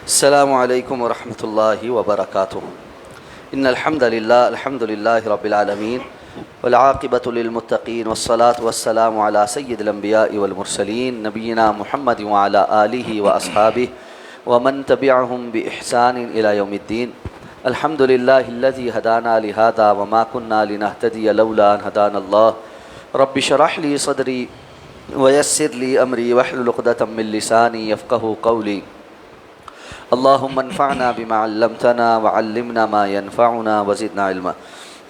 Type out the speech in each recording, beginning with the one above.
السلام علیکم ورحمۃ اللہ وبرکاتہ۔ ان الحمد للہ رب العالمین والعاقبۃ للمتقین والصلاة والسلام علی سید الانبیاء والمرسلین نبینا محمد وعلی آلہ واصحابہ ومن تبعہم بإحسان الی یوم الدین۔ الحمد للہ الذی ہدانا لہذا وما کنا لنہتدی لولا ان ہدانا اللہ۔ رب اشرح لی صدری ویسر لی امری واحلل عقدۃ من لسانی یفقہوا قولی۔ اللہم انفعنا بما علمتنا وعلمنا ما ينفعنا وزدنا علما۔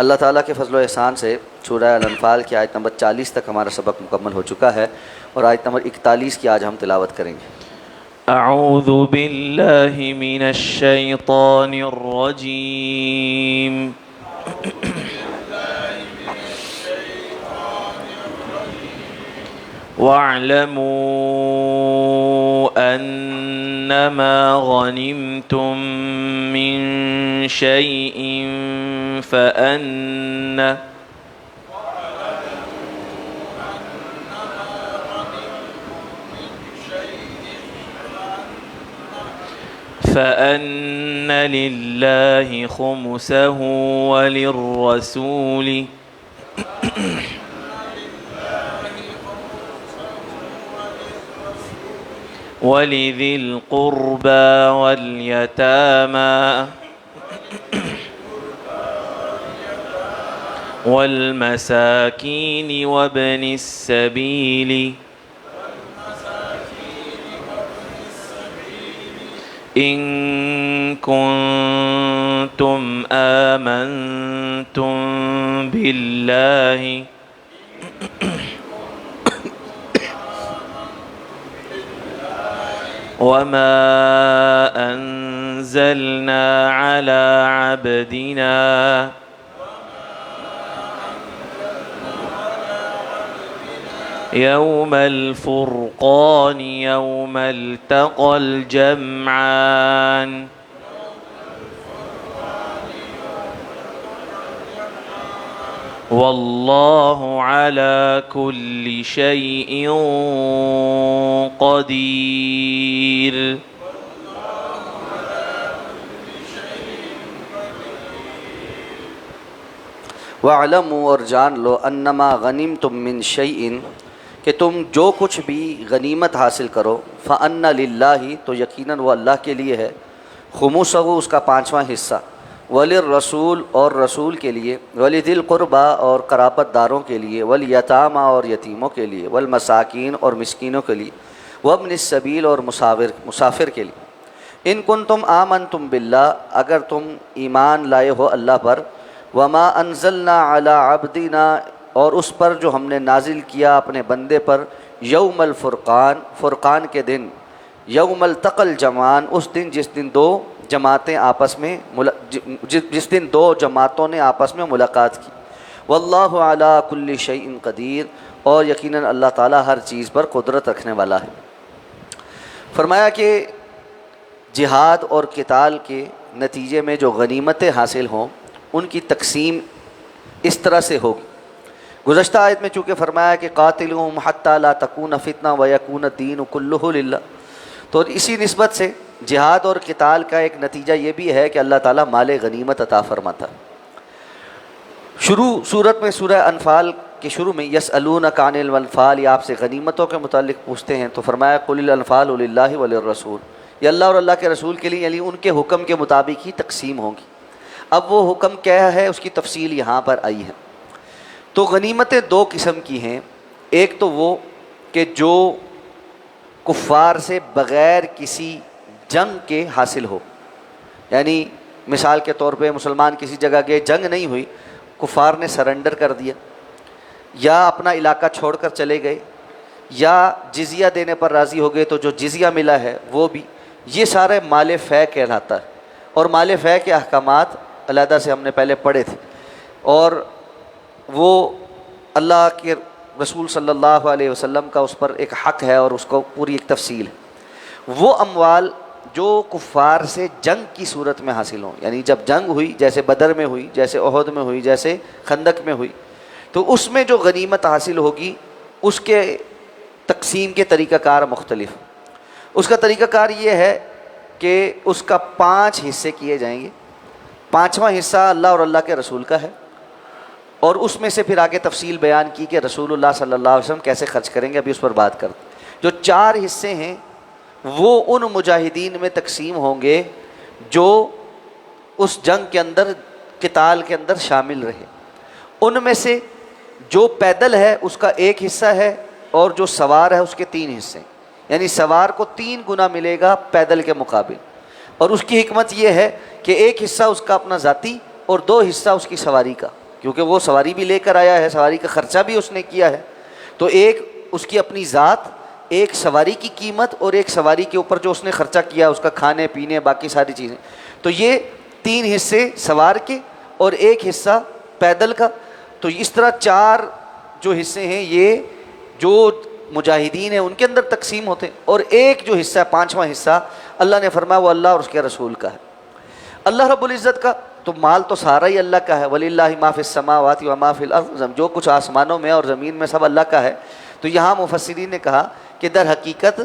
اللہ تعالیٰ کے فضل و احسان سے سورہ الانفال کی آیت نمبر 40 تک ہمارا سبق مکمل ہو چکا ہے، اور آیت نمبر 41 کی آج ہم تلاوت کریں گے۔ اعوذ باللہ من الشیطان الرجیم۔ وَاعْلَمُوا أَنَّمَا غَنِمْتُم مِّن شَيْءٍ فَأَنَّ لِلَّهِ خُمُسَهُ وَلِلرَّسُولِ وَلِذِي الْقُرْبَى وَالْيَتَامَى وَالْمَسَاكِينِ وَابْنِ السَّبِيلِ إِن كُنتُمْ آمَنتُم بِاللَّهِ وما أنزلنا على عبدنا يوم الفرقان يوم التقى الجمعان واللہ علی کل شیء قدیر۔ وَاعْلَمُوا، اور جان لو، انما غنمتم من شیء، کہ تم جو کچھ بھی غنیمت حاصل کرو، فَأَنَّ لِلَّهِ، تو یقیناً وہ اللہ کے لیے ہے، خُمُسَهُ، اس کا 5واں حصہ، وَلِلرَّسُولِ، اور رسول کے لیے، وَلِذِي الْقُرْبَى، اور قرابت داروں کے لیے، وَالْيَتَامَى، اور یتیموں کے لیے، وَالْمَسَاکِین، اور مسکینوں کے لیے، وَابْنِ السَّبِیلِ، اور مسافر کے لیے۔ ان کنتم آمنتم باللہ، اگر تم ایمان لائے ہو اللہ پر، وما انزلنا علی عبدنا، اور اس پر جو ہم نے نازل کیا اپنے بندے پر، یوم الفرقان، فرقان کے دن، یوم التقى الجمعان، اس دن جس دن دو جماعتوں نے آپس میں ملاقات کی، واللہ علی کل شیء قدیر، اور یقیناً اللہ تعالیٰ ہر چیز پر قدرت رکھنے والا ہے۔ فرمایا کہ جہاد اور قتال کے نتیجے میں جو غنیمتیں حاصل ہوں ان کی تقسیم اس طرح سے ہوگی۔ گزشتہ آیت میں چونکہ فرمایا کہ قاتلوہم حتی لا تکون فتنہ ویکون الدین کلہ للہ، تو اسی نسبت سے جہاد اور قتال کا ایک نتیجہ یہ بھی ہے کہ اللہ تعالیٰ مال غنیمت عطا فرماتا ہے۔ سورت میں سورہ انفال کے شروع میں یسألونک عن الانفال، یہ آپ سے غنیمتوں کے متعلق پوچھتے ہیں، تو فرمایا قل الانفال للہ وللرسول، یہ اللہ اور اللہ کے رسول کے لیے، یعنی ان کے حکم کے مطابق ہی تقسیم ہوگی۔ اب وہ حکم کیا ہے، اس کی تفصیل یہاں پر آئی ہے۔ تو غنیمتیں دو قسم کی ہیں، ایک تو وہ کہ جو کفار سے بغیر کسی جنگ کے حاصل ہو، یعنی مثال کے طور پہ مسلمان کسی جگہ گئے، جنگ نہیں ہوئی، کفار نے سرنڈر کر دیا، یا اپنا علاقہ چھوڑ کر چلے گئے، یا جزیہ دینے پر راضی ہو گئے، تو جو جزیہ ملا ہے وہ بھی، یہ سارے مال فے کہلاتا ہے۔ اور مال فے کے احکامات علیحدہ سے ہم نے پہلے پڑھے تھے، اور وہ اللہ کے رسول صلی اللہ علیہ وسلم کا اس پر ایک حق ہے، اور اس کو پوری ایک تفصیل ہے۔ وہ اموال جو کفار سے جنگ کی صورت میں حاصل ہوں، یعنی جب جنگ ہوئی، جیسے بدر میں ہوئی، جیسے احد میں ہوئی، جیسے خندق میں ہوئی، تو اس میں جو غنیمت حاصل ہوگی اس کے تقسیم کے طریقہ کار مختلف۔ اس کا طریقہ کار یہ ہے کہ اس کا 5 حصے کیے جائیں گے. 5واں حصہ اللہ اور اللہ کے رسول کا ہے، اور اس میں سے پھر آگے تفصیل بیان کی کہ رسول اللہ صلی اللہ علیہ وسلم کیسے خرچ کریں گے، ابھی اس پر بات کرتے. جو 4 حصے ہیں وہ ان مجاہدین میں تقسیم ہوں گے جو اس جنگ کے اندر، قتال کے اندر شامل رہے. ان میں سے جو پیدل ہے اس کا 1 حصہ ہے، اور جو سوار ہے اس کے 3 حصے، یعنی سوار کو 3 گنا ملے گا پیدل کے مقابل. اور اس کی حکمت یہ ہے کہ 1 حصہ اس کا اپنا ذاتی اور 2 حصہ اس کی سواری کا، کیونکہ وہ سواری بھی لے کر آیا ہے، سواری کا خرچہ بھی اس نے کیا ہے. تو ایک اس کی اپنی ذات، ایک سواری کی قیمت، اور ایک سواری کے اوپر جو اس نے خرچہ کیا اس کا کھانے پینے باقی ساری چیزیں. تو یہ 3 حصے سوار کے اور 1 حصہ پیدل کا. تو اس طرح 4 جو حصے ہیں یہ جو مجاہدین ہیں ان کے اندر تقسیم ہوتے ہیں، اور ایک جو حصہ 5واں حصہ اللہ نے فرمایا وہ اللہ اور اس کے رسول کا ہے. اللہ رب العزت کا تو مال تو سارا ہی اللہ کا ہے. وَلِلَّهِ مَا فِي السَّمَاوَاتِ وَمَا فِي الْأَرْضِ، جو کچھ آسمانوں میں اور زمین میں سب اللہ کا ہے. تو یہاں مفسرین نے کہا کہ در حقیقت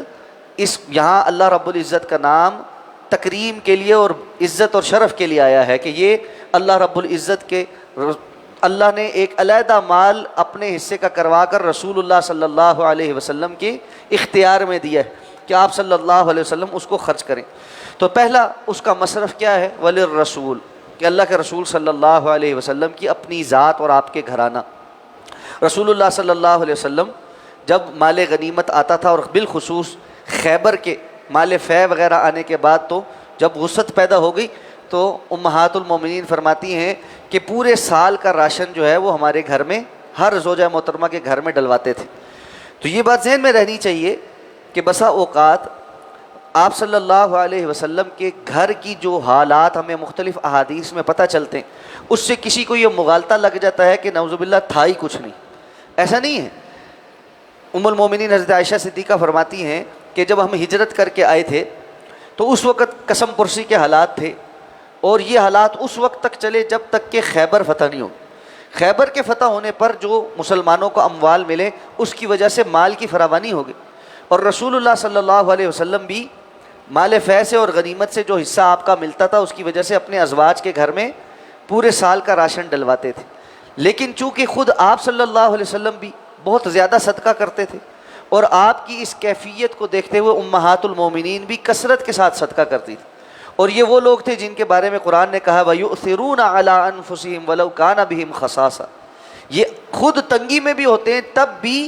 یہاں اللہ رب العزت کا نام تکریم کے لیے اور عزت اور شرف کے لیے آیا ہے، کہ یہ اللہ رب العزت کے اللہ نے ایک علیحدہ مال اپنے حصے کا کروا کر رسول اللہ صلی اللہ علیہ وسلم کے اختیار میں دیا ہے کہ آپ صلی اللہ علیہ وسلم اس کو خرچ کریں. تو پہلا اس کا مصرف کیا ہے؟ وَلِلرَّسُولِ، کہ اللہ کے رسول صلی اللہ علیہ وسلم کی اپنی ذات اور آپ کے گھرانہ. رسول اللہ صلی اللہ علیہ وسلم جب مال غنیمت آتا تھا، اور بالخصوص خیبر کے مال فے وغیرہ آنے کے بعد، تو جب وسعت پیدا ہو گئی تو امہات المومنین فرماتی ہیں کہ پورے سال کا راشن جو ہے وہ ہمارے گھر میں، ہر زوجہ محترمہ کے گھر میں ڈلواتے تھے. تو یہ بات ذہن میں رہنی چاہیے کہ بسا اوقات آپ صلی اللہ علیہ وسلم کے گھر کی جو حالات ہمیں مختلف احادیث میں پتہ چلتے ہیں، اس سے کسی کو یہ مغالطہ لگ جاتا ہے کہ نعوذ باللہ تھا ہی کچھ نہیں. ایسا نہیں ہے. ام المومنین حضرت عائشہ صدیقہ فرماتی ہیں کہ جب ہم ہجرت کر کے آئے تھے تو اس وقت قسم پرسی کے حالات تھے، اور یہ حالات اس وقت تک چلے جب تک کہ خیبر فتح نہیں ہو. خیبر کے فتح ہونے پر جو مسلمانوں کو اموال ملے اس کی وجہ سے مال کی فراوانی ہو گئی، اور رسول اللہ صلی اللہ علیہ وسلم بھی مال فے سے اور غنیمت سے جو حصہ آپ کا ملتا تھا اس کی وجہ سے اپنے ازواج کے گھر میں پورے سال کا راشن ڈلواتے تھے. لیکن چونکہ خود آپ صلی اللہ علیہ وسلم بھی بہت زیادہ صدقہ کرتے تھے، اور آپ کی اس کیفیت کو دیکھتے ہوئے امہات المومنین بھی کثرت کے ساتھ صدقہ کرتی تھی. اور یہ وہ لوگ تھے جن کے بارے میں قرآن نے کہا وَيُؤْثِرُونَ عَلَىٰ أَنفُسِهِمْ وَلَوْ كَانَ بِهِمْ خَصَاصَةٌ، یہ خود تنگی میں بھی ہوتے ہیں تب بھی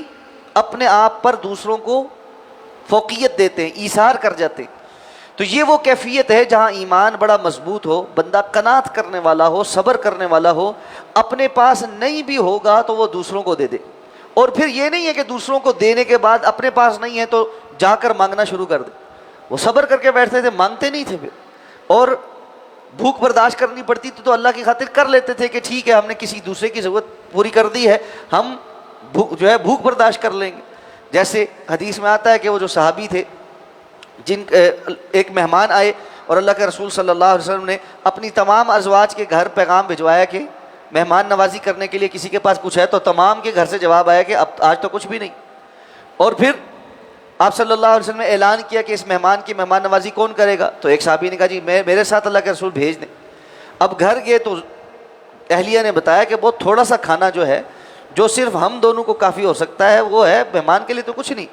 اپنے آپ پر دوسروں کو فوقیت دیتے ہیں، ایثار کر جاتے ہیں. تو یہ وہ کیفیت ہے جہاں ایمان بڑا مضبوط ہو، بندہ قناعت کرنے والا ہو، صبر کرنے والا ہو، اپنے پاس نہیں بھی ہوگا تو وہ دوسروں کو دے دے. اور پھر یہ نہیں ہے کہ دوسروں کو دینے کے بعد اپنے پاس نہیں ہے تو جا کر مانگنا شروع کر دے. وہ صبر کر کے بیٹھتے تھے، مانگتے نہیں تھے پھر، اور بھوک برداشت کرنی پڑتی تو اللہ کی خاطر کر لیتے تھے کہ ٹھیک ہے ہم نے کسی دوسرے کی ضرورت پوری کر دی ہے، ہم جو ہے بھوک برداشت کر لیں گے. جیسے حدیث میں آتا ہے کہ وہ جو صحابی تھے جن ایک مہمان آئے اور اللہ کے رسول صلی اللہ علیہ وسلم نے اپنی تمام ازواج کے گھر پیغام بھجوایا کہ مہمان نوازی کرنے کے لیے کسی کے پاس کچھ ہے، تو تمام کے گھر سے جواب آیا کہ اب آج تو کچھ بھی نہیں. اور پھر آپ صلی اللہ علیہ وسلم نے اعلان کیا کہ اس مہمان کی مہمان نوازی کون کرے گا؟ تو ایک صحابی نے کہا جی میرے ساتھ اللہ کے رسول بھیج دیں. اب گھر گئے تو اہلیہ نے بتایا کہ بہت تھوڑا سا کھانا جو ہے، جو صرف ہم دونوں کو کافی ہو سکتا ہے، وہ ہے، مہمان کے لیے تو کچھ نہیں.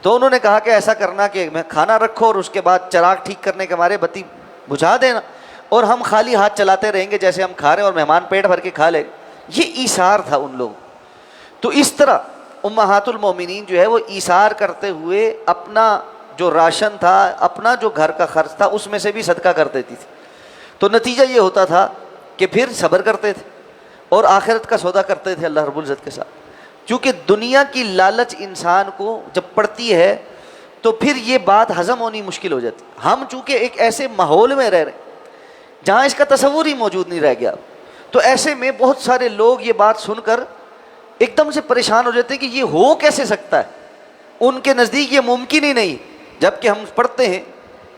تو انہوں نے کہا کہ ایسا کرنا کہ کھانا رکھو اور اس کے بعد چراغ ٹھیک کرنے کے مارے بتی بجھا دینا، اور ہم خالی ہاتھ چلاتے رہیں گے جیسے ہم کھا رہے ہیں، اور مہمان پیٹ بھر کے کھا لے. یہ ایثار تھا ان لوگوں. تو اس طرح امہات المومنین جو ہے وہ ایثار کرتے ہوئے اپنا جو راشن تھا، اپنا جو گھر کا خرچ تھا، اس میں سے بھی صدقہ کر دیتی تھی. تو نتیجہ یہ ہوتا تھا کہ پھر صبر کرتے تھے اور آخرت کا سودا کرتے تھے اللہ رب العزت کے ساتھ. چونکہ دنیا کی لالچ انسان کو جب پڑتی ہے تو پھر یہ بات ہضم ہونی مشکل ہو جاتی. ہم چونکہ ایک ایسے ماحول میں رہ رہے ہیں جہاں اس کا تصور ہی موجود نہیں رہ گیا، تو ایسے میں بہت سارے لوگ یہ بات سن کر ایک دم سے پریشان ہو جاتے ہیں کہ یہ ہو کیسے سکتا ہے. ان کے نزدیک یہ ممکن ہی نہیں. جبکہ ہم پڑھتے ہیں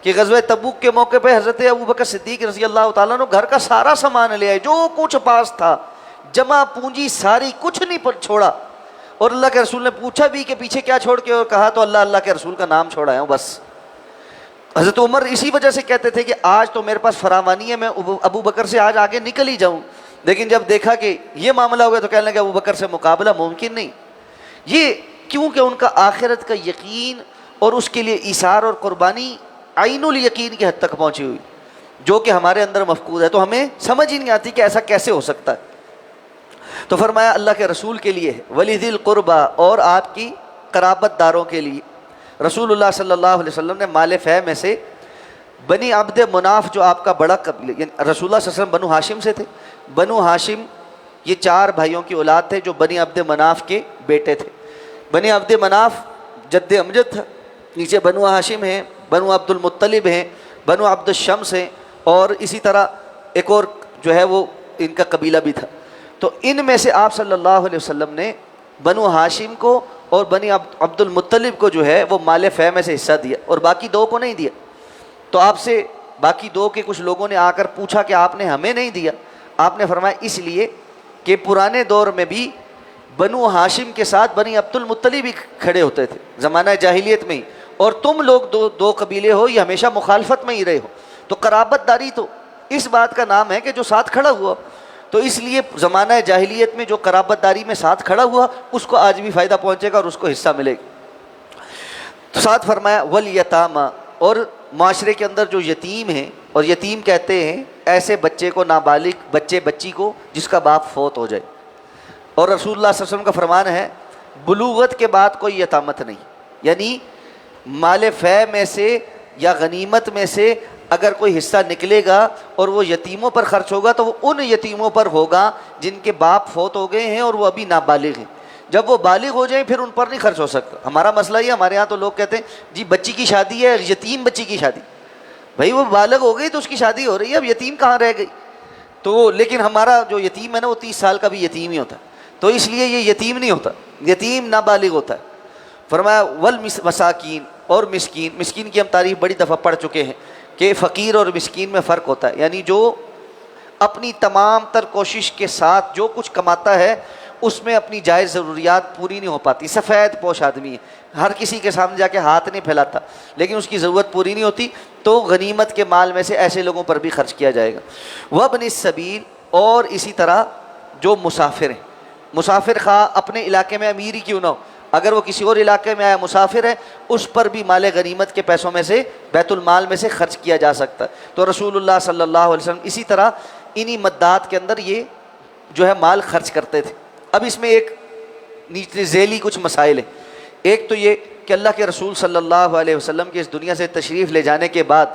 کہ غزوہ تبوک کے موقع پہ حضرت ابوبکر صدیق رضی اللہ تعالیٰ نے گھر کا سارا سامان لے آئے، جو کچھ پاس تھا، جمع پونجی ساری، کچھ نہیں چھوڑا. اور اللہ کے رسول نے پوچھا بھی کہ پیچھے کیا چھوڑ کے، اور کہا تو اللہ کے رسول کا نام چھوڑا ہے بس. حضرت عمر اسی وجہ سے کہتے تھے کہ آج تو میرے پاس فراوانی ہے، میں ابو بکر سے آج آگے نکل ہی جاؤں، لیکن جب دیکھا کہ یہ معاملہ ہو گیا تو کہنے لگا ابو بکر سے مقابلہ ممکن نہیں۔ یہ کیونکہ ان کا آخرت کا یقین اور اس کے لیے ایثار اور قربانی عین الیقین کی حد تک پہنچی ہوئی، جو کہ ہمارے اندر مفقود ہے، تو ہمیں سمجھ ہی نہیں آتی کہ ایسا کیسے ہو سکتا ہے۔ تو فرمایا اللہ کے رسول کے لیے وَلِذِي الْقُرْبَى، اور آپ کی قرابت داروں کے لیے۔ رسول اللہ صلی اللہ علیہ وسلم نے مال فے میں سے بنی عبد مناف، جو آپ کا بڑا قبیلہ، یعنی رسول اللہ صلی اللہ علیہ وسلم بنو ہاشم سے تھے، بنو ہاشم یہ 4 بھائیوں کی اولاد تھے جو بنی عبد مناف کے بیٹے تھے۔ بنی عبد مناف جد امجد تھا، نیچے بنو ہاشم ہیں، بنو عبد المطلب ہیں، بنو عبد الشمس ہیں، اور اسی طرح ایک اور جو ہے وہ ان کا قبیلہ بھی تھا۔ تو ان میں سے آپ صلی اللہ علیہ وسلم نے بنو ہاشم کو اور بنی عبد المطلب کو جو ہے وہ مال فے میں سے حصہ دیا، اور باقی 2 کو نہیں دیا۔ تو آپ سے باقی 2 کے کچھ لوگوں نے آ کر پوچھا کہ آپ نے ہمیں نہیں دیا؟ آپ نے فرمایا اس لیے کہ پرانے دور میں بھی بنو ہاشم کے ساتھ بنی عبد المطلب ہی کھڑے ہوتے تھے زمانہ جاہلیت میں ہی، اور تم لوگ دو قبیلے ہو، یہ ہمیشہ مخالفت میں ہی رہے ہو، تو قرابت داری تو اس بات کا نام ہے کہ جو ساتھ کھڑا ہوا، تو اس لیے زمانہ جاہلیت میں جو قرابت داری میں ساتھ کھڑا ہوا اس کو آج بھی فائدہ پہنچے گا اور اس کو حصہ ملے گا۔ تو ساتھ فرمایا والیتامی، اور معاشرے کے اندر جو یتیم ہیں، اور یتیم کہتے ہیں ایسے بچے کو، نابالغ بچے بچی کو جس کا باپ فوت ہو جائے، اور رسول اللہ صلی اللہ علیہ وسلم کا فرمان ہے بلوغت کے بعد کوئی یتامت نہیں، یعنی مال فے میں سے یا غنیمت میں سے اگر کوئی حصہ نکلے گا اور وہ یتیموں پر خرچ ہوگا تو وہ ان یتیموں پر ہوگا جن کے باپ فوت ہو گئے ہیں اور وہ ابھی نابالغ ہیں۔ جب وہ بالغ ہو جائیں پھر ان پر نہیں خرچ ہو سکتا۔ ہمارا مسئلہ یہ، ہمارے ہاں تو لوگ کہتے ہیں جی بچی کی شادی ہے، یتیم بچی کی شادی، بھائی وہ بالغ ہو گئی تو اس کی شادی ہو رہی ہے، اب یتیم کہاں رہ گئی؟ تو لیکن ہمارا جو یتیم ہے نا وہ 30 سال کا بھی یتیم ہی ہوتا ہے، تو اس لیے یہ یتیم نہیں ہوتا، یتیم نابالغ ہوتا ہے۔ فرمایا والمساکین، اور مسکین، مسکین کی ہم تعریف بڑی دفعہ پڑھ چکے ہیں کہ فقیر اور مسکین میں فرق ہوتا ہے، یعنی جو اپنی تمام تر کوشش کے ساتھ جو کچھ کماتا ہے اس میں اپنی جائز ضروریات پوری نہیں ہو پاتی، سفید پوش آدمی ہے، ہر کسی کے سامنے جا کے ہاتھ نہیں پھیلاتا لیکن اس کی ضرورت پوری نہیں ہوتی، تو غنیمت کے مال میں سے ایسے لوگوں پر بھی خرچ کیا جائے گا۔ وابن السبیل، اور اسی طرح جو مسافر ہیں، مسافر خواہ اپنے علاقے میں امیر ہی کیوں نہ ہو، اگر وہ کسی اور علاقے میں آیا مسافر ہے، اس پر بھی مال غنیمت کے پیسوں میں سے بیت المال میں سے خرچ کیا جا سکتا ہے۔ تو رسول اللہ صلی اللہ علیہ وسلم اسی طرح انہی مدات کے اندر یہ جو ہے مال خرچ کرتے تھے۔ اب اس میں ایک نیچے ذیلی کچھ مسائل ہیں۔ ایک تو یہ کہ اللہ کے رسول صلی اللہ علیہ وسلم کے اس دنیا سے تشریف لے جانے کے بعد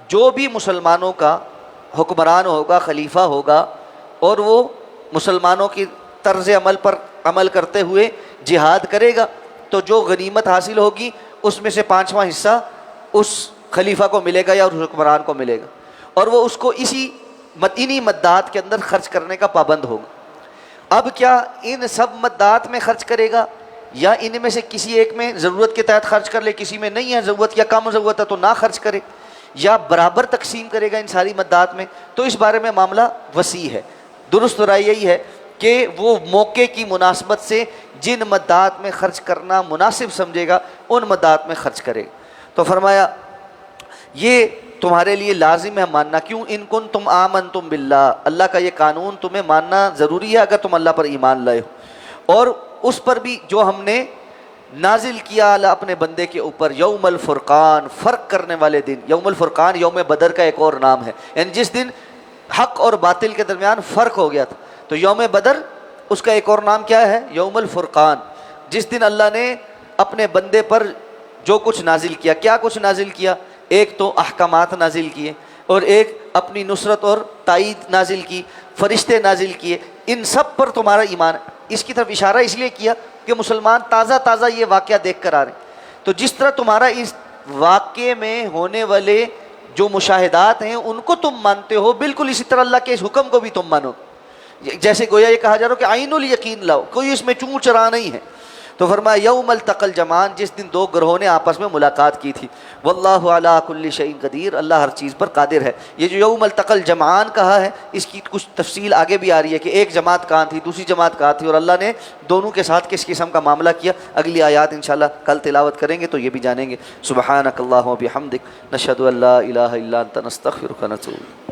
جو بھی مسلمانوں کا حکمران ہوگا، خلیفہ ہوگا، اور وہ مسلمانوں کی طرز عمل پر عمل کرتے ہوئے جہاد کرے گا، تو جو غنیمت حاصل ہوگی اس میں سے 5واں حصہ اس خلیفہ کو ملے گا یا اس حکمران کو ملے گا، اور وہ اس کو انہی مدات کے اندر خرچ کرنے کا پابند ہوگا۔ اب کیا ان سب مدات میں خرچ کرے گا یا ان میں سے کسی ایک میں ضرورت کے تحت خرچ کر لے، کسی میں نہیں ہے ضرورت یا کم ضرورت ہے تو نہ خرچ کرے، یا برابر تقسیم کرے گا ان ساری مدات میں؟ تو اس بارے میں معاملہ وسیع ہے۔ درست رائے یہی ہے کہ وہ موقع کی مناسبت سے جن مدات میں خرچ کرنا مناسب سمجھے گا ان مدات میں خرچ کرے گا۔ تو فرمایا یہ تمہارے لیے لازم ہے ماننا، کیوں؟ ان کن تم آمنتم باللہ، اللہ کا یہ قانون تمہیں ماننا ضروری ہے اگر تم اللہ پر ایمان لائے ہو، اور اس پر بھی جو ہم نے نازل کیا اپنے بندے کے اوپر، یوم الفرقان، فرق کرنے والے دن۔ یوم الفرقان یوم بدر کا ایک اور نام ہے، یعنی جس دن حق اور باطل کے درمیان فرق ہو گیا تھا، تو یوم بدر اس کا ایک اور نام کیا ہے؟ یوم الفرقان، جس دن اللہ نے اپنے بندے پر جو کچھ نازل کیا۔ کیا کچھ نازل کیا؟ ایک تو احکامات نازل کیے، اور ایک اپنی نصرت اور تائید نازل کی، فرشتے نازل کیے، ان سب پر تمہارا ایمان ہے۔ اس کی طرف اشارہ اس لیے کیا کہ مسلمان تازہ یہ واقعہ دیکھ کر آ رہے ہیں، تو جس طرح تمہارا اس واقعے میں ہونے والے جو مشاہدات ہیں ان کو تم مانتے ہو، بالکل اسی طرح اللہ کے اس حکم کو بھی تم مانو، جیسے گویا یہ کہا جا رہا ہو کہ عین الیقین لاؤ، کوئی اس میں چوں چرا نہیں ہے۔ تو فرمایا یوم التقى الجمعان، جس دن دو گروہوں نے آپس میں ملاقات کی تھی، واللہ علی کل شیء قدیر، اللہ ہر چیز پر قادر ہے۔ یہ جو یوم التقى الجمعان کہا ہے اس کی کچھ تفصیل آگے بھی آ رہی ہے کہ ایک جماعت کہاں تھی، دوسری جماعت کہاں تھی، اور اللہ نے دونوں کے ساتھ کس قسم کا معاملہ کیا۔ اگلی آیات انشاءاللہ کل تلاوت کریں گے تو یہ بھی جانیں گے۔ سبحانک اللہم و بحمدک، نشہد ان لا الہ الا انت، نستغفرک و نتوب۔